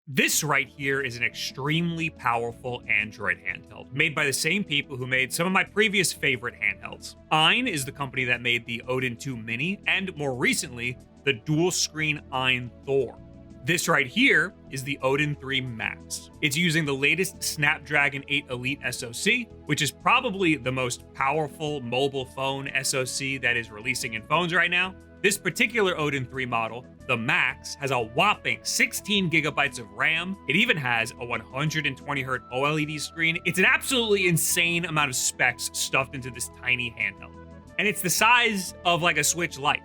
This right here is an extremely powerful Android handheld, made by the same people who made some of my previous favorite handhelds. AYN is the company that made the Odin 2 Mini, and more recently, the dual-screen AYN Thor. This right here is the Odin 3 Max. It's using the latest Snapdragon 8 Elite SoC, which is probably the most powerful mobile phone SoC that is releasing in phones right now. This particular Odin 3 model, the Max, has a whopping 16 gigabytes of RAM. It even has a 120Hz OLED screen. It's an absolutely insane amount of specs stuffed into this tiny handheld. And it's the size of like a Switch Lite.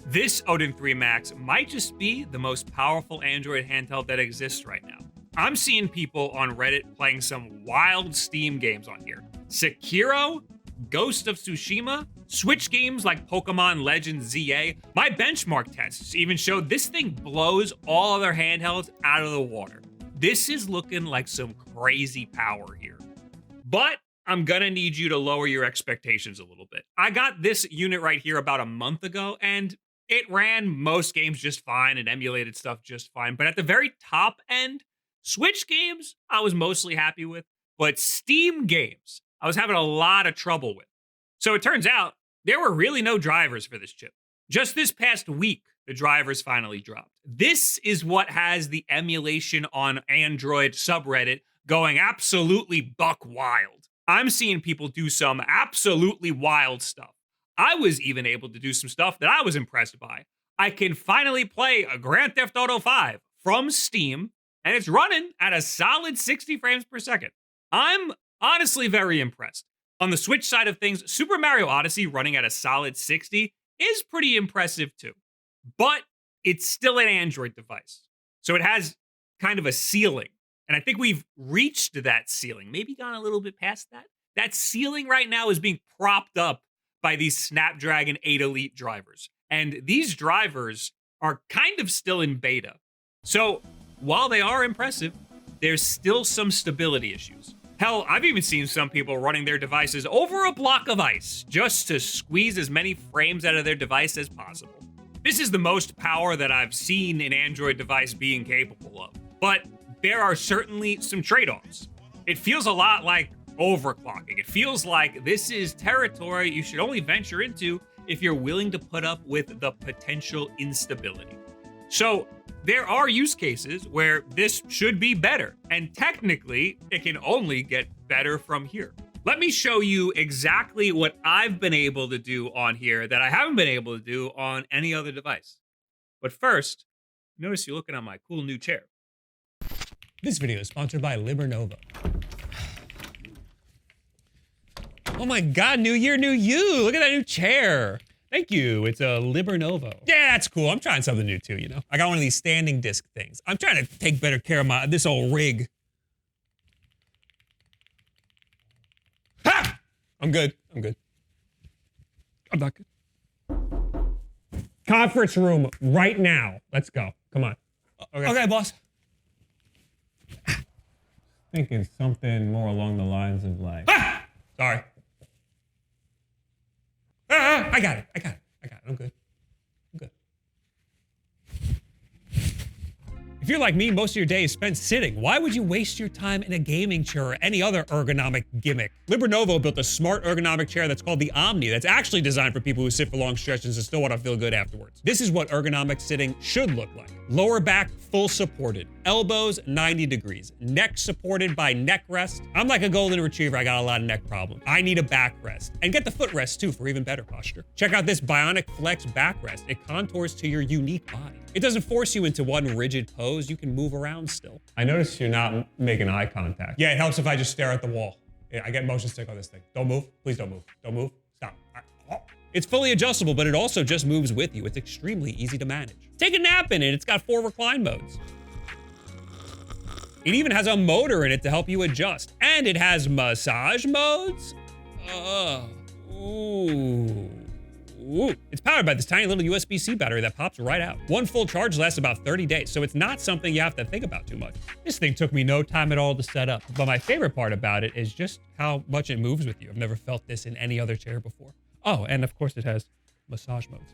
This Odin 3 Max might just be the most powerful Android handheld that exists right now. I'm seeing people on Reddit playing some wild Steam games on here. Sekiro, Ghost of Tsushima, Switch games like Pokemon Legends ZA. My benchmark tests even showed this thing blows all other handhelds out of the water. This is looking like some crazy power here. But I'm gonna need you to lower your expectations a little bit. I got this unit right here about a month ago, and it ran most games just fine and emulated stuff just fine. But at the very top end, Switch games I was mostly happy with, but Steam games I was having a lot of trouble with. So it turns out there were really no drivers for this chip. Just this past week, the drivers finally dropped. This is what has the emulation on Android subreddit going absolutely buck wild. I'm seeing people do some absolutely wild stuff. I was even able to do some stuff that I was impressed by. I can finally play a Grand Theft Auto 5 from Steam, and it's running at a solid 60 frames per second. I'm honestly very impressed. On the Switch side of things, Super Mario Odyssey running at a solid 60 is pretty impressive too. But it's still an Android device. So it has kind of a ceiling. And I think we've reached that ceiling, maybe gone a little bit past that. That ceiling right now is being propped up by these Snapdragon 8 Elite drivers. And these drivers are kind of still in beta. So while they are impressive, there's still some stability issues. Hell, I've even seen some people running their devices over a block of ice just to squeeze as many frames out of their device as possible. This is the most power that I've seen an Android device being capable of. But there are certainly some trade-offs. It feels a lot like overclocking. It feels like this is territory you should only venture into if you're willing to put up with the potential instability. So there are use cases where this should be better, and technically it can only get better from here. Let me show you exactly what I've been able to do on here that I haven't been able to do on any other device. But first, notice you're looking at my cool new chair. This video is sponsored by Lenovo. Oh my God, new year, new you. Look at that new chair. Thank you. It's a Lenovo. Yeah, that's cool. I'm trying something new too, you know. I got one of these standing disc things. I'm trying to take better care of this old rig. Ha! I'm good. I'm good. I'm not good. Conference room right now. Let's go. Come on. Okay, boss. Thinking something more along the lines of like. Ah! Sorry. I got it. I'm good. If you're like me, most of your day is spent sitting. Why would you waste your time in a gaming chair or any other ergonomic gimmick? Lenovo built a smart ergonomic chair that's called the Omni that's actually designed for people who sit for long stretches and still want to feel good afterwards. This is what ergonomic sitting should look like. Lower back full supported, elbows 90 degrees, neck supported by neck rest. I'm like a golden retriever, I got a lot of neck problems. I need a back rest. And get the foot rest too for even better posture. Check out this Bionic Flex backrest. It contours to your unique body. It doesn't force you into one rigid pose. You can move around still. I notice you're not making eye contact. Yeah, it helps if I just stare at the wall. Yeah, I get motion sick on this thing. Don't move. Please don't move. Don't move. Stop. It's fully adjustable, but it also just moves with you. It's extremely easy to manage. Take a nap in it. It's got 4 recline modes. It even has a motor in it to help you adjust. And it has massage modes. Ooh. It's powered by this tiny little USB-C battery that pops right out. One full charge lasts about 30 days, so it's not something you have to think about too much. This thing took me no time at all to set up, but my favorite part about it is just how much it moves with you. I've never felt this in any other chair before. Oh, and of course it has massage modes.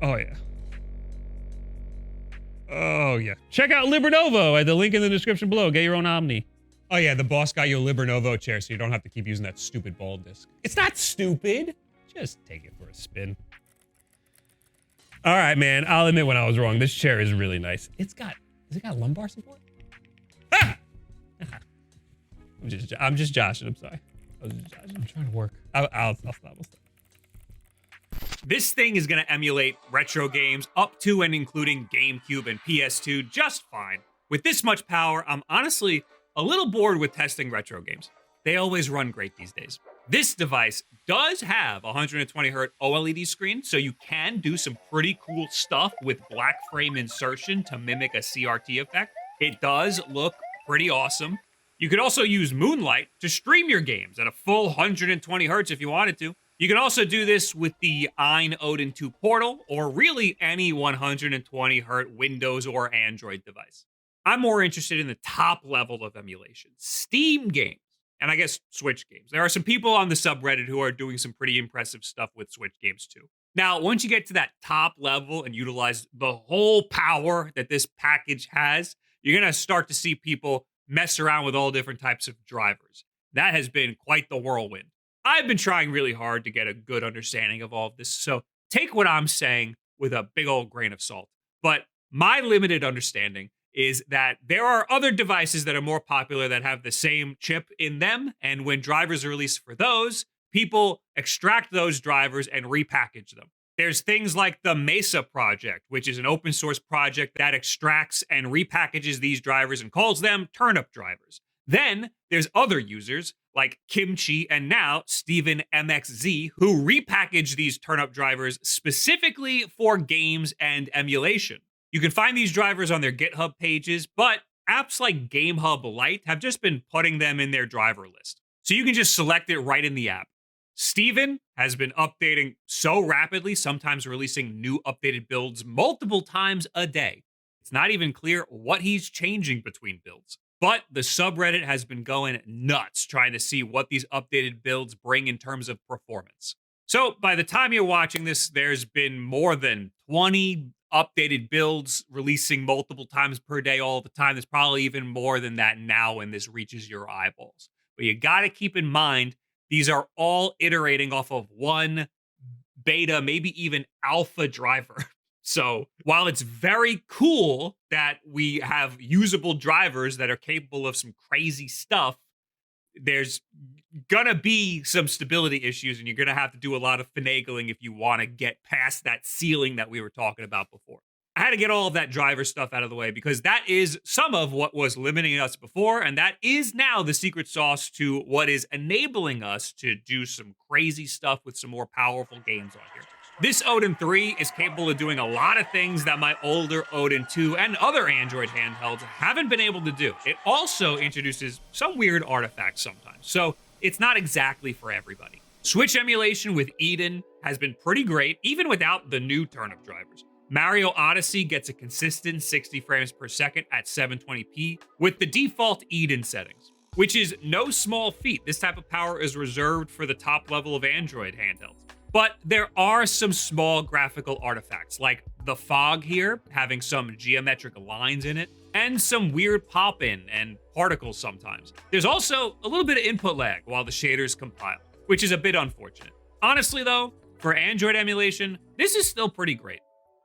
Oh yeah. Oh, yeah. Check out Librenovo at the link in the description below. Get your own Omni. Oh, yeah, the boss got you a Librenovo chair so you don't have to keep using that stupid ball disc. It's not stupid. Just take it for a spin. All right, man. I'll admit when I was wrong. This chair is really nice. Has it got lumbar support? Ah! I'm just joshing. I'm sorry. I'm trying to work. I'll stop. This thing is going to emulate retro games up to and including GameCube and PS2 just fine. With this much power, I'm honestly a little bored with testing retro games. They always run great these days. This device does have a 120Hz OLED screen, so you can do some pretty cool stuff with black frame insertion to mimic a CRT effect. It does look pretty awesome. You could also use Moonlight to stream your games at a full 120 Hz if you wanted to. You can also do this with the AYN Odin 2 portal, or really any 120 Hz Windows or Android device. I'm more interested in the top level of emulation, Steam games, and I guess Switch games. There are some people on the subreddit who are doing some pretty impressive stuff with Switch games too. Now, once you get to that top level and utilize the whole power that this package has, you're gonna start to see people mess around with all different types of drivers. That has been quite the whirlwind. I've been trying really hard to get a good understanding of all of this, so take what I'm saying with a big old grain of salt. But my limited understanding is that there are other devices that are more popular that have the same chip in them, and when drivers are released for those, people extract those drivers and repackage them. There's things like the Mesa project, which is an open source project that extracts and repackages these drivers and calls them turnip drivers. Then there's other users like Kimchi and now Steven MXZ who repackage these turnip drivers specifically for games and emulation. You can find these drivers on their GitHub pages, but apps like GameHub Lite have just been putting them in their driver list. So you can just select it right in the app. Steven has been updating so rapidly, sometimes releasing new updated builds multiple times a day. It's not even clear what he's changing between builds. But the subreddit has been going nuts trying to see what these updated builds bring in terms of performance. So by the time you're watching this, there's been more than 20 updated builds releasing multiple times per day all the time. There's probably even more than that now when this reaches your eyeballs. But you got to keep in mind, these are all iterating off of one beta, maybe even alpha driver. So while it's very cool that we have usable drivers that are capable of some crazy stuff, there's gonna be some stability issues and you're gonna have to do a lot of finagling if you want to get past that ceiling that we were talking about before. I had to get all of that driver stuff out of the way because that is some of what was limiting us before, and that is now the secret sauce to what is enabling us to do some crazy stuff with some more powerful games on here. This Odin 3 is capable of doing a lot of things that my older Odin 2 and other Android handhelds haven't been able to do. It also introduces some weird artifacts sometimes, so it's not exactly for everybody. Switch emulation with Eden has been pretty great, even without the new turnip drivers. Mario Odyssey gets a consistent 60 frames per second at 720p with the default Eden settings, which is no small feat. This type of power is reserved for the top level of Android handhelds. But there are some small graphical artifacts, like the fog here, having some geometric lines in it, and some weird pop-in and particles sometimes. There's also a little bit of input lag while the shaders compile, which is a bit unfortunate. Honestly though, for Android emulation, this is still pretty great.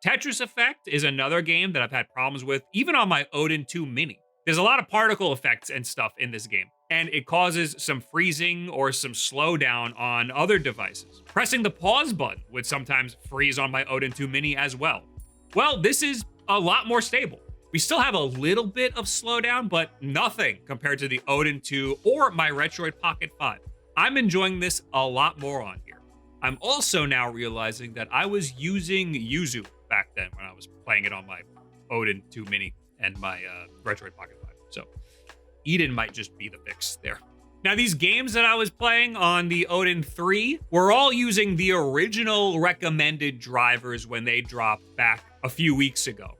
Tetris Effect is another game that I've had problems with, even on my Odin 2 Mini. There's a lot of particle effects and stuff in this game, and it causes some freezing or some slowdown on other devices. Pressing the pause button would sometimes freeze on my Odin 2 Mini as well. Well, this is a lot more stable. We still have a little bit of slowdown, but nothing compared to the Odin 2 or my Retroid Pocket 5. I'm enjoying this a lot more on here. I'm also now realizing that I was using Yuzu back then when I was playing it on my Odin 2 Mini and my Retroid Pocket 5. So Eden might just be the fix there. Now, these games that I was playing on the Odin 3 were all using the original recommended drivers when they dropped back a few weeks ago.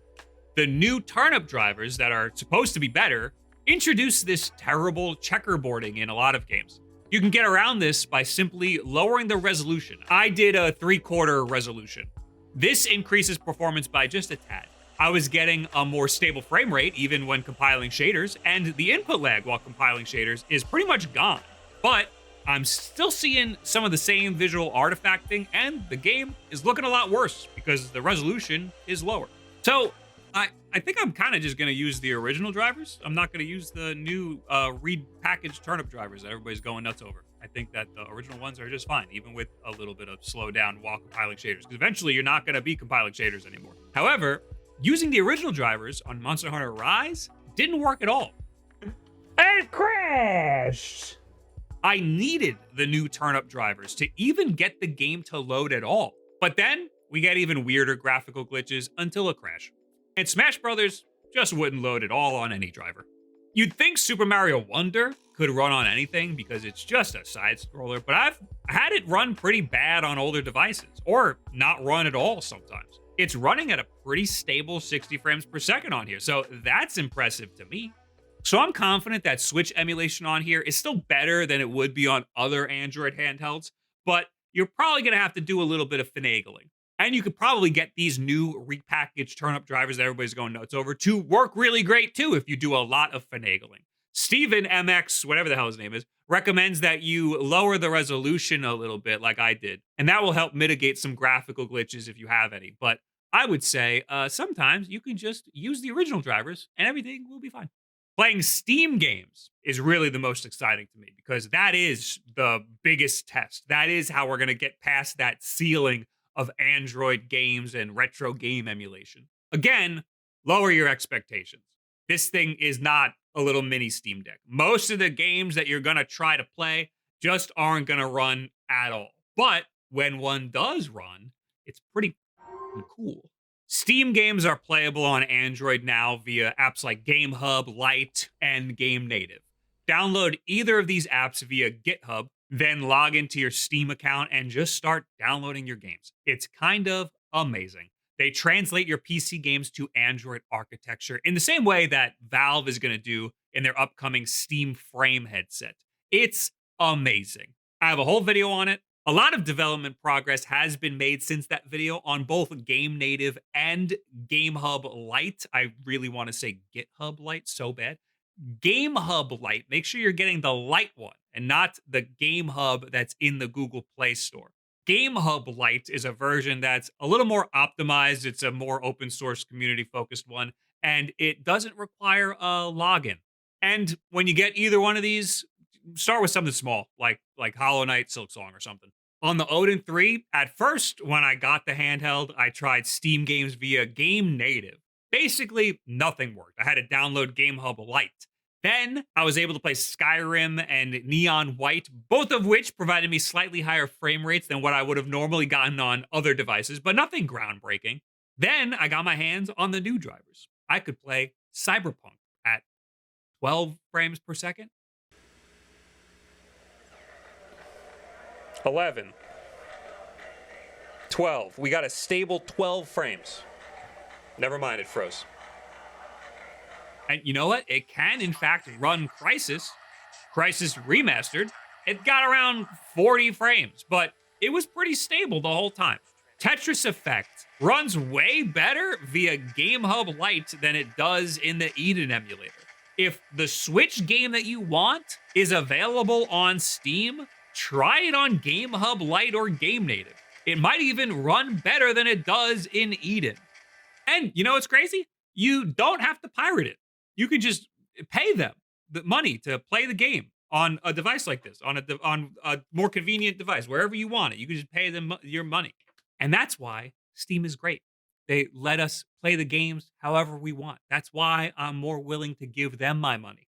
The new turnip drivers that are supposed to be better introduce this terrible checkerboarding in a lot of games. You can get around this by simply lowering the resolution. I did a 3/4 resolution. This increases performance by just a tad. I was getting a more stable frame rate even when compiling shaders, and the input lag while compiling shaders is pretty much gone. But I'm still seeing some of the same visual artifacting, and the game is looking a lot worse because the resolution is lower. So I think I'm kind of just going to use the original drivers. I'm not going to use the new repackaged turnip drivers that everybody's going nuts over. I think that the original ones are just fine, even with a little bit of slowdown while compiling shaders, because eventually you're not going to be compiling shaders anymore. However, using the original drivers on Monster Hunter Rise didn't work at all. It crashed. I needed the new turnip drivers to even get the game to load at all. But then we get even weirder graphical glitches until a crash. And Smash Brothers just wouldn't load at all on any driver. You'd think Super Mario Wonder could run on anything because it's just a side scroller, but I've had it run pretty bad on older devices, or not run at all sometimes. It's running at a pretty stable 60 frames per second on here, so that's impressive to me. So I'm confident that Switch emulation on here is still better than it would be on other Android handhelds, but you're probably going to have to do a little bit of finagling. And you could probably get these new repackaged turnip drivers that everybody's going nuts over to work really great too if you do a lot of finagling. Steven MX, whatever the hell his name is, recommends that you lower the resolution a little bit like I did, and that will help mitigate some graphical glitches if you have any. But I would say sometimes you can just use the original drivers and everything will be fine. Playing Steam games is really the most exciting to me because that is the biggest test. That is how we're going to get past that ceiling of Android games and retro game emulation. Again, lower your expectations. This thing is not a little mini Steam Deck. Most of the games that you're going to try to play just aren't going to run at all. But when one does run, it's pretty cool. Steam games are playable on Android now via apps like GameHub, Lite, and Game Native. Download either of these apps via GitHub, then log into your Steam account and just start downloading your games. It's kind of amazing. They translate your PC games to Android architecture in the same way that Valve is going to do in their upcoming Steam Frame headset. It's amazing. I have a whole video on it. A lot of development progress has been made since that video on both Game Native and GameHub Lite. I really want to say GitHub Lite so bad. GameHub Lite, make sure you're getting the Lite one and not the GameHub that's in the Google Play Store. GameHub Lite is a version that's a little more optimized. It's a more open source community focused one, and it doesn't require a login. And when you get either one of these, start with something small, like Hollow Knight, Silksong, or something. On the Odin 3, at first, when I got the handheld, I tried Steam games via Game Native. Basically, nothing worked. I had to download GameHub Lite. Then I was able to play Skyrim and Neon White, both of which provided me slightly higher frame rates than what I would have normally gotten on other devices, but nothing groundbreaking. Then I got my hands on the new drivers. I could play Cyberpunk at 12 frames per second. 11. 12. We got a stable 12 frames. Never mind, it froze. And you know what? It can, in fact, run Crysis. Crysis Remastered. It got around 40 frames, but it was pretty stable the whole time. Tetris Effect runs way better via GameHub Lite than it does in the Eden emulator. If the Switch game that you want is available on Steam, try it on GameHub Lite or Game Native. It might even run better than it does in Eden. And you know what's crazy? You don't have to pirate it. You can just pay them the money to play the game on a device like this, on a more convenient device, wherever you want it. You can just pay them your money. And that's why Steam is great. They let us play the games however we want. That's why I'm more willing to give them my money.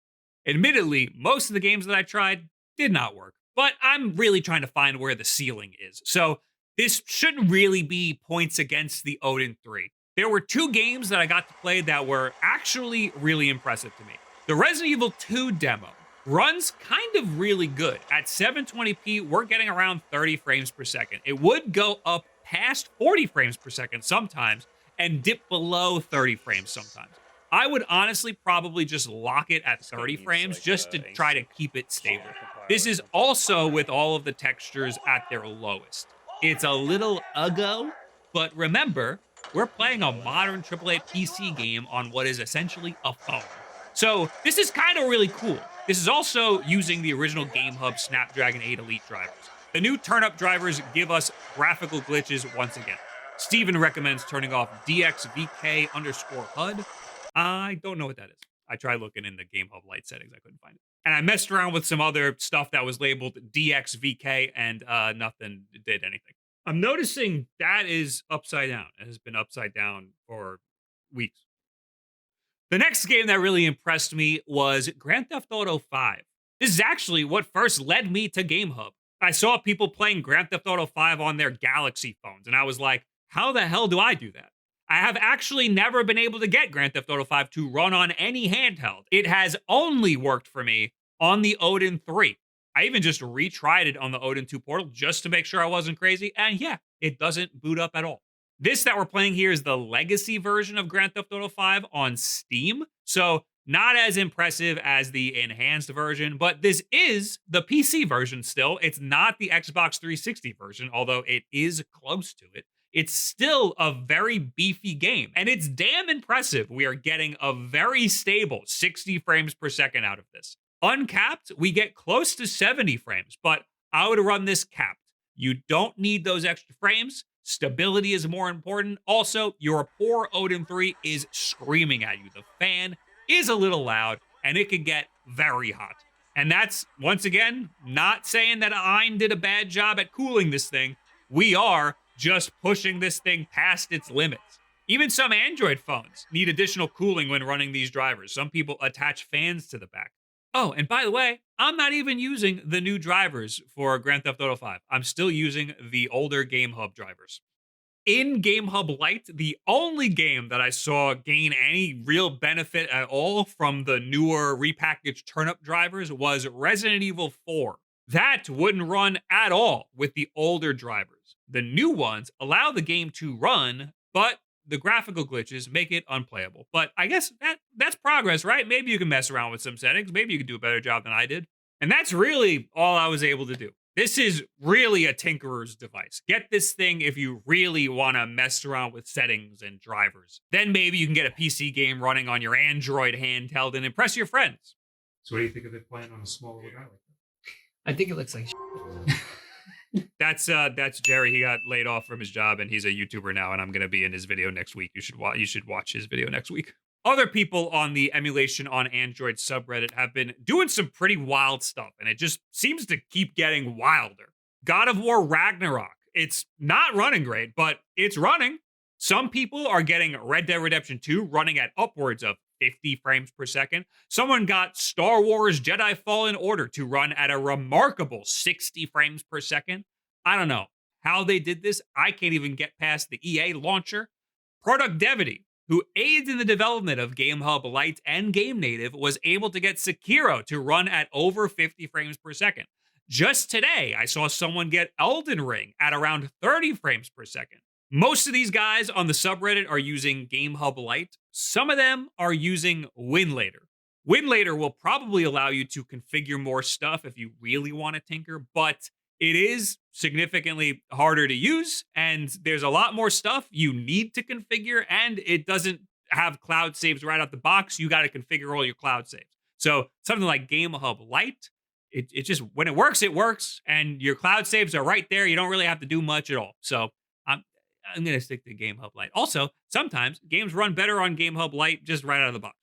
Admittedly, most of the games that I tried did not work, but I'm really trying to find where the ceiling is. So this shouldn't really be points against the Odin 3. There were two games that I got to play that were actually really impressive to me. The Resident Evil 2 demo runs kind of really good. At 720p, we're getting around 30 frames per second. It would go up past 40 frames per second sometimes and dip below 30 frames sometimes. I would honestly probably just lock it at 30 frames just to try to keep it stable. This is also with all of the textures at their lowest. It's a little uggo, but remember, we're playing a modern AAA PC game on what is essentially a phone. So this is kind of really cool. This is also using the original GameHub Snapdragon 8 Elite drivers. The new turn-up drivers give us graphical glitches once again. Steven recommends turning off DXVK_HUD. I don't know what that is. I tried looking in the GameHub Lite settings. I couldn't find it. And I messed around with some other stuff that was labeled DXVK and nothing did anything. I'm noticing that is upside down. It has been upside down for weeks. The next game that really impressed me was Grand Theft Auto 5. This is actually what first led me to GameHub. I saw people playing Grand Theft Auto 5 on their Galaxy phones, and I was like, how the hell do I do that? I have actually never been able to get Grand Theft Auto 5 to run on any handheld. It has only worked for me on the Odin 3. I even just retried it on the Odin 2 portal just to make sure I wasn't crazy, and yeah, it doesn't boot up at all. This that we're playing here is the legacy version of Grand Theft Auto 5 on Steam, so not as impressive as the enhanced version, but this is the PC version still. It's not the Xbox 360 version, although it is close to it. It's still a very beefy game, and it's damn impressive. We are getting a very stable 60 frames per second out of this. Uncapped, we get close to 70 frames, but I would run this capped. You don't need those extra frames. Stability is more important. Also, your poor Odin 3 is screaming at you. The fan is a little loud, and it can get very hot. And that's, once again, not saying that AYN did a bad job at cooling this thing. We are just pushing this thing past its limits. Even some Android phones need additional cooling when running these drivers. Some people attach fans to the back. Oh, and by the way, I'm not even using the new drivers for Grand Theft Auto 5. I'm still using the older GameHub drivers. In GameHub Lite, the only game that I saw gain any real benefit at all from the newer repackaged turnip drivers was Resident Evil 4. That wouldn't run at all with the older drivers. The new ones allow the game to run, but the graphical glitches make it unplayable. But I guess that's progress, right? Maybe you can mess around with some settings. Maybe you can do a better job than I did. And that's really all I was able to do. This is really a tinkerer's device. Get this thing if you really want to mess around with settings and drivers. Then maybe you can get a PC game running on your Android handheld and impress your friends. So what do you think of it playing on a small little guy like that? I think it looks like That's Jerry. He got laid off from his job and he's a YouTuber now, and I'm going to be in his video next week. You should watch his video next week. Other people on the emulation on Android subreddit have been doing some pretty wild stuff, and it just seems to keep getting wilder. God of War Ragnarok. It's not running great, but it's running. Some people are getting Red Dead Redemption 2 running at upwards of 50 frames per second. Someone got Star Wars Jedi Fallen Order to run at a remarkable 60 frames per second. I don't know how they did this. I can't even get past the EA launcher. Productivity, who aids in the development of GameHub Lite and Game Native, was able to get Sekiro to run at over 50 frames per second. Just today, I saw someone get Elden Ring at around 30 frames per second. Most of these guys on the subreddit are using GameHub Lite. Some of them are using Winlator. Winlator will probably allow you to configure more stuff if you really want to tinker, but it is significantly harder to use, and there's a lot more stuff you need to configure, and it doesn't have cloud saves right out the box. You got to configure all your cloud saves. So something like GameHub Lite, it just, when it works, and your cloud saves are right there. You don't really have to do much at all. So I'm going to stick to GameHub Lite. Also, sometimes games run better on GameHub Lite just right out of the box.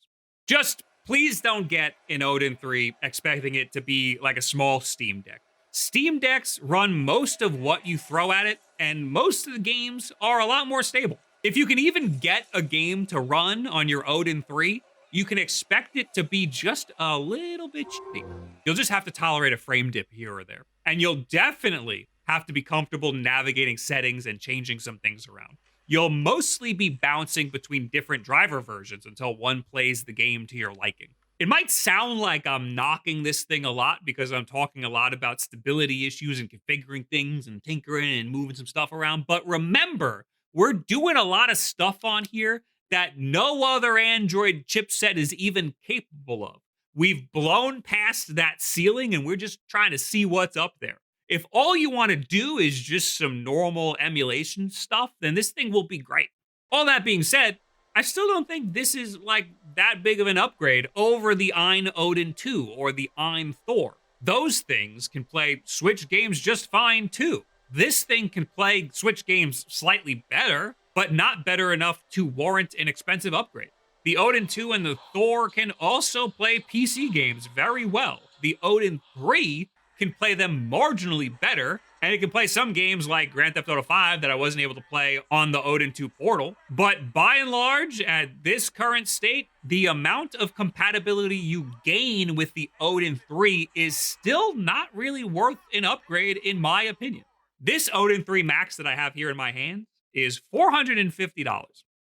Just please don't get an Odin 3 expecting it to be like a small Steam Deck. Steam Decks run most of what you throw at it, and most of the games are a lot more stable. If you can even get a game to run on your Odin 3, you can expect it to be just a little bit shitty. You'll just have to tolerate a frame dip here or there. And you'll definitely have to be comfortable navigating settings and changing some things around. You'll mostly be bouncing between different driver versions until one plays the game to your liking. It might sound like I'm knocking this thing a lot because I'm talking a lot about stability issues and configuring things and tinkering and moving some stuff around, but remember, we're doing a lot of stuff on here that no other Android chipset is even capable of. We've blown past that ceiling and we're just trying to see what's up there. If all you want to do is just some normal emulation stuff, then this thing will be great. All that being said, I still don't think this is like that big of an upgrade over the AYN Odin 2 or the AYN Thor. Those things can play Switch games just fine too. This thing can play Switch games slightly better, but not better enough to warrant an expensive upgrade. The Odin 2 and the Thor can also play PC games very well. The Odin 3 can play them marginally better, and it can play some games like Grand Theft Auto 5 that I wasn't able to play on the Odin 2 portal. But by and large, at this current state, the amount of compatibility you gain with the Odin 3 is still not really worth an upgrade, in my opinion. This Odin 3 Max that I have here in my hand is $450.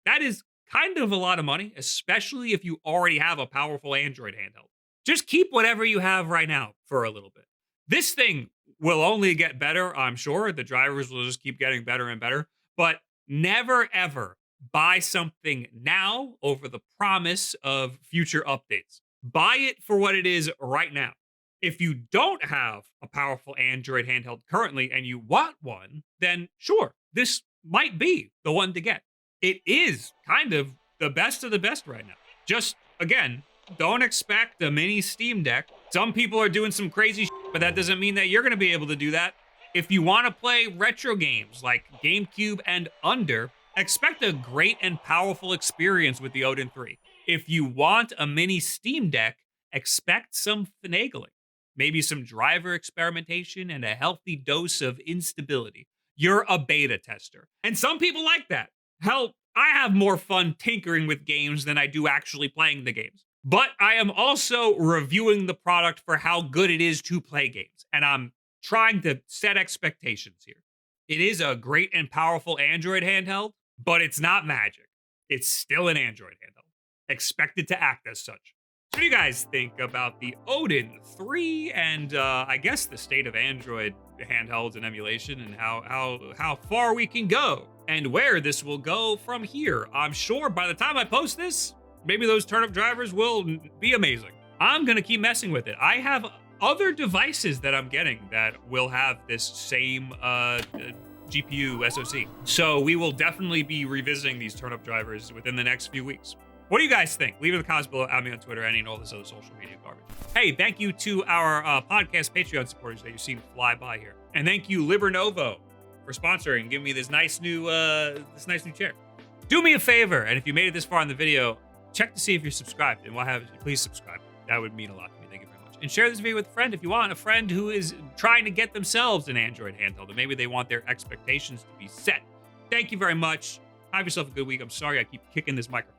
That is kind of a lot of money, especially if you already have a powerful Android handheld. Just keep whatever you have right now for a little bit. This thing will only get better, I'm sure. The drivers will just keep getting better and better. But never, ever buy something now over the promise of future updates. Buy it for what it is right now. If you don't have a powerful Android handheld currently and you want one, then sure, this might be the one to get. It is kind of the best of the best right now. Just, again, don't expect a mini Steam Deck. Some people are doing some crazy shit, but that doesn't mean that you're going to be able to do that. If you want to play retro games like GameCube and under, expect a great and powerful experience with the Odin 3. If you want a mini Steam Deck, expect some finagling. Maybe some driver experimentation and a healthy dose of instability. You're a beta tester. And some people like that. Hell, I have more fun tinkering with games than I do actually playing the games. But I am also reviewing the product for how good it is to play games. And I'm trying to set expectations here. It is a great and powerful Android handheld, but it's not magic. It's still an Android handheld. Expect it to act as such. So what do you guys think about the Odin 3 and I guess the state of Android handhelds and emulation and how far we can go and where this will go from here? I'm sure by the time I post this, maybe those turnip drivers will be amazing. I'm gonna keep messing with it. I have other devices that I'm getting that will have this same GPU SoC. So we will definitely be revisiting these turnip drivers within the next few weeks. What do you guys think? Leave it in the comments below. Add me on Twitter, and all this other social media garbage. Hey, thank you to our podcast Patreon supporters that you've seen fly by here. And thank you, Librenovo, for sponsoring and giving me this nice new chair. Do me a favor, and if you made it this far in the video, check to see if you're subscribed. And please subscribe. That would mean a lot to me. Thank you very much. And share this video with a friend if you want. A friend who is trying to get themselves an Android handheld, and maybe they want their expectations to be set. Thank you very much. Have yourself a good week. I'm sorry I keep kicking this microphone.